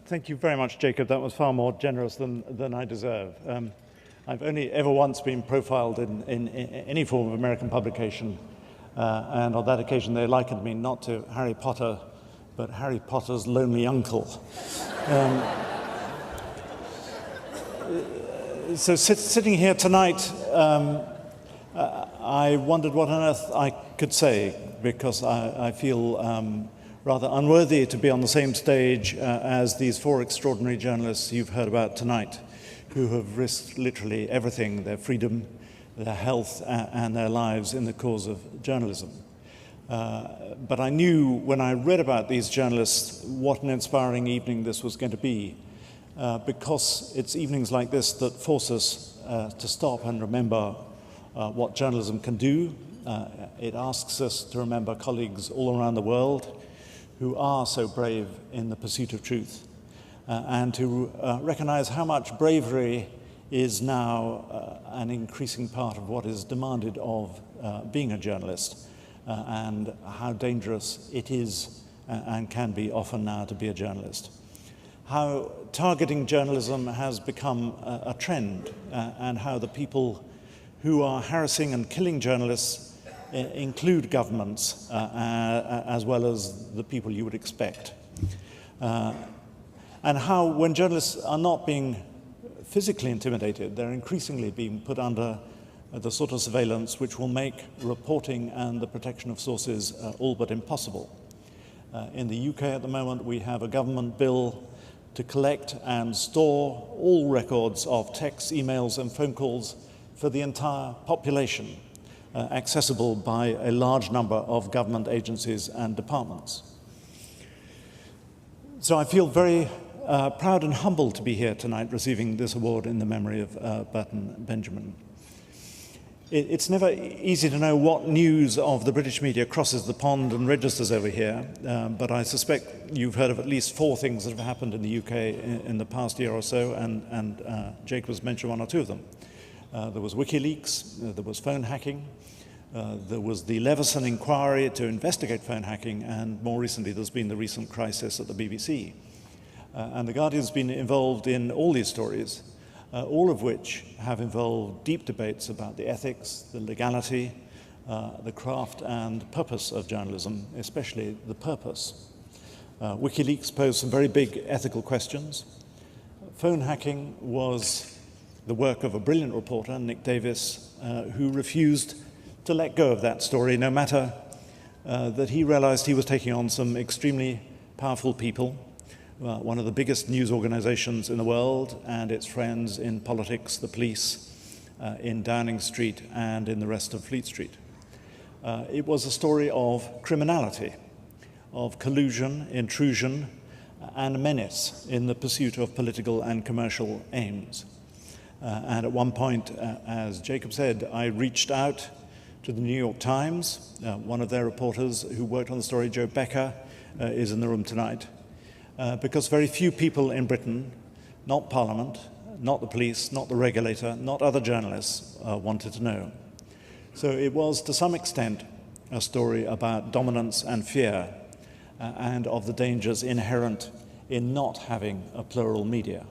Thank you very much, Jacob. That was far more generous than I deserve. I've only ever once been profiled in any form of American publication, and on that occasion they likened me not to Harry Potter, but Harry Potter's lonely uncle. So sitting here tonight, I wondered what on earth I could say, because I feel rather unworthy to be on the same stage as these four extraordinary journalists you've heard about tonight, who have risked literally everything, their freedom, their health, and their lives in the cause of journalism. But I knew when I read about these journalists what an inspiring evening this was going to be, because it's evenings like this that force us to stop and remember what journalism can do. It asks us to remember colleagues all around the world who are so brave in the pursuit of truth, and to recognize how much bravery is now an increasing part of what is demanded of being a journalist, and how dangerous it is and can be often now to be a journalist. How targeting journalism has become a trend, and how the people who are harassing and killing journalists include governments as well as the people you would expect. And how when journalists are not being physically intimidated, they're increasingly being put under the sort of surveillance which will make reporting and the protection of sources all but impossible. In the UK at the moment, we have a government bill to collect and store all records of texts, emails and phone calls for the entire population, accessible by a large number of government agencies and departments. So I feel very proud and humbled to be here tonight receiving this award in the memory of Burton Benjamin. It's never easy to know what news of the British media crosses the pond and registers over here, but I suspect you've heard of at least 4 things that have happened in the UK in the past year or so, and Jake has mentioned 1 or 2 of them. There was WikiLeaks, there was phone hacking, there was the Leveson inquiry to investigate phone hacking, and more recently there's been the recent crisis at the BBC. And The Guardian's been involved in all these stories, all of which have involved deep debates about the ethics, the legality, the craft and purpose of journalism, especially the purpose. WikiLeaks posed some very big ethical questions. Phone hacking was the work of a brilliant reporter, Nick Davis, who refused to let go of that story, no matter that he realized he was taking on some extremely powerful people, one of the biggest news organizations in the world, and its friends in politics, the police, in Downing Street and in the rest of Fleet Street. It was a story of criminality, of collusion, intrusion, and menace in the pursuit of political and commercial aims. And at one point, as Jacob said, I reached out to the New York Times. One of their reporters who worked on the story, Joe Becker, is in the room tonight, because very few people in Britain, not Parliament, not the police, not the regulator, not other journalists, wanted to know. So it was, to some extent, a story about dominance and fear, and of the dangers inherent in not having a plural media.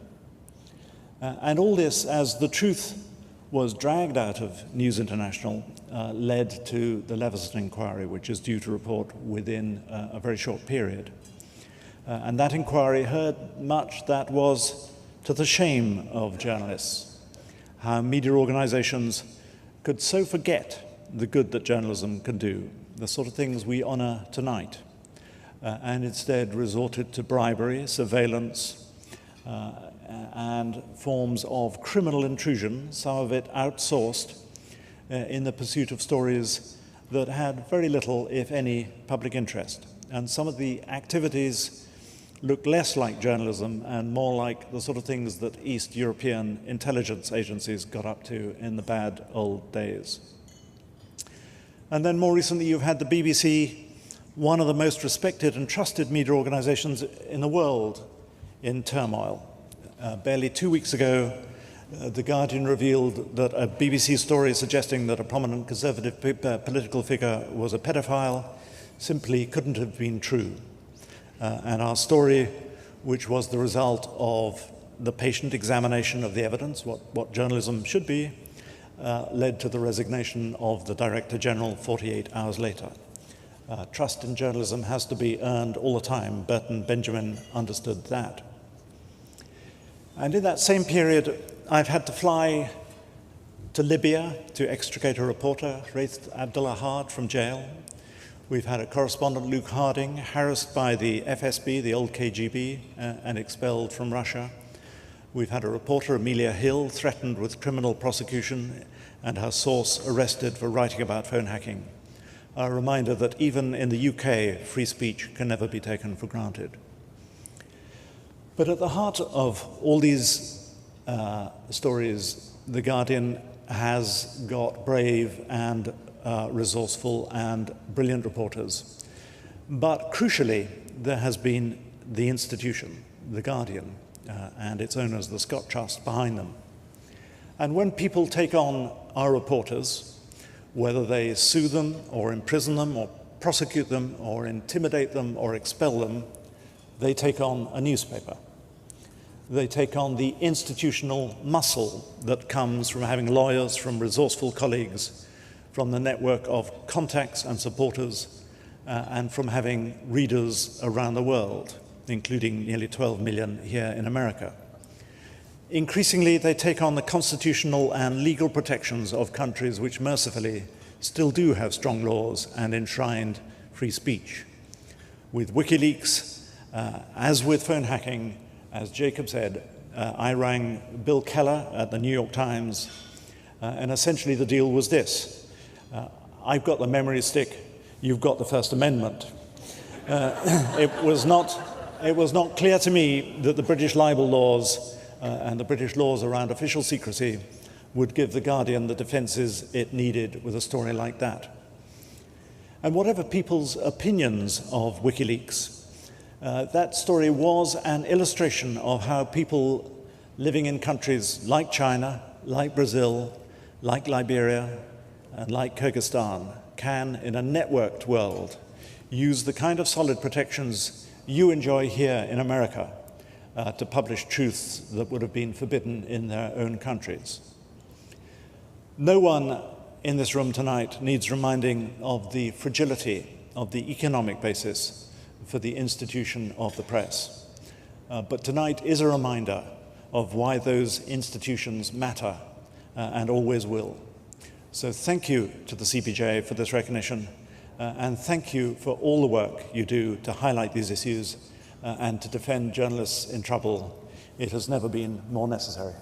And all this, as the truth was dragged out of News International, led to the Leveson inquiry, which is due to report within a very short period. And that inquiry heard much that was to the shame of journalists, how media organizations could so forget the good that journalism can do, the sort of things we honor tonight, and instead resorted to bribery, surveillance, and forms of criminal intrusion, some of it outsourced, in the pursuit of stories that had very little, if any, public interest. And some of the activities looked less like journalism and more like the sort of things that East European intelligence agencies got up to in the bad old days. And then more recently, you've had the BBC, one of the most respected and trusted media organizations in the world, in turmoil. Barely 2 weeks ago, The Guardian revealed that a BBC story suggesting that a prominent Conservative political figure was a pedophile simply couldn't have been true. And our story which was the result of the patient examination of the evidence, what journalism should be, led to the resignation of the Director General 48 hours later. Trust in journalism has to be earned all the time. Burton Benjamin understood that. And in that same period, I've had to fly to Libya to extricate a reporter, Raith Abdullah Hard, from jail. We've had a correspondent, Luke Harding, harassed by the FSB, the old KGB, and expelled from Russia. We've had a reporter, Amelia Hill, threatened with criminal prosecution and her source arrested for writing about phone hacking. A reminder that even in the UK, free speech can never be taken for granted. But at the heart of all these stories, The Guardian has got brave and resourceful and brilliant reporters. But crucially, there has been the institution, The Guardian, and its owners, the Scott Trust, behind them. And when people take on our reporters, whether they sue them or imprison them or prosecute them or intimidate them or expel them, they take on a newspaper. They take on the institutional muscle that comes from having lawyers, from resourceful colleagues, from the network of contacts and supporters, and from having readers around the world, including nearly 12 million here in America. Increasingly, they take on the constitutional and legal protections of countries which mercifully still do have strong laws and enshrined free speech. With WikiLeaks, as with phone hacking, as Jacob said, I rang Bill Keller at the New York Times, and essentially the deal was this. I've got the memory stick, you've got the First Amendment. It was not clear to me that the British libel laws and the British laws around official secrecy would give The Guardian the defences it needed with a story like that. And whatever people's opinions of WikiLeaks, that story was an illustration of how people living in countries like China, like Brazil, like Liberia, and like Kyrgyzstan can, in a networked world, use the kind of solid protections you enjoy here in America to publish truths that would have been forbidden in their own countries. No one in this room tonight needs reminding of the fragility of the economic basis for the institution of the press. But tonight is a reminder of why those institutions matter and always will. So thank you to the CPJ for this recognition, and thank you for all the work you do to highlight these issues and to defend journalists in trouble. It has never been more necessary.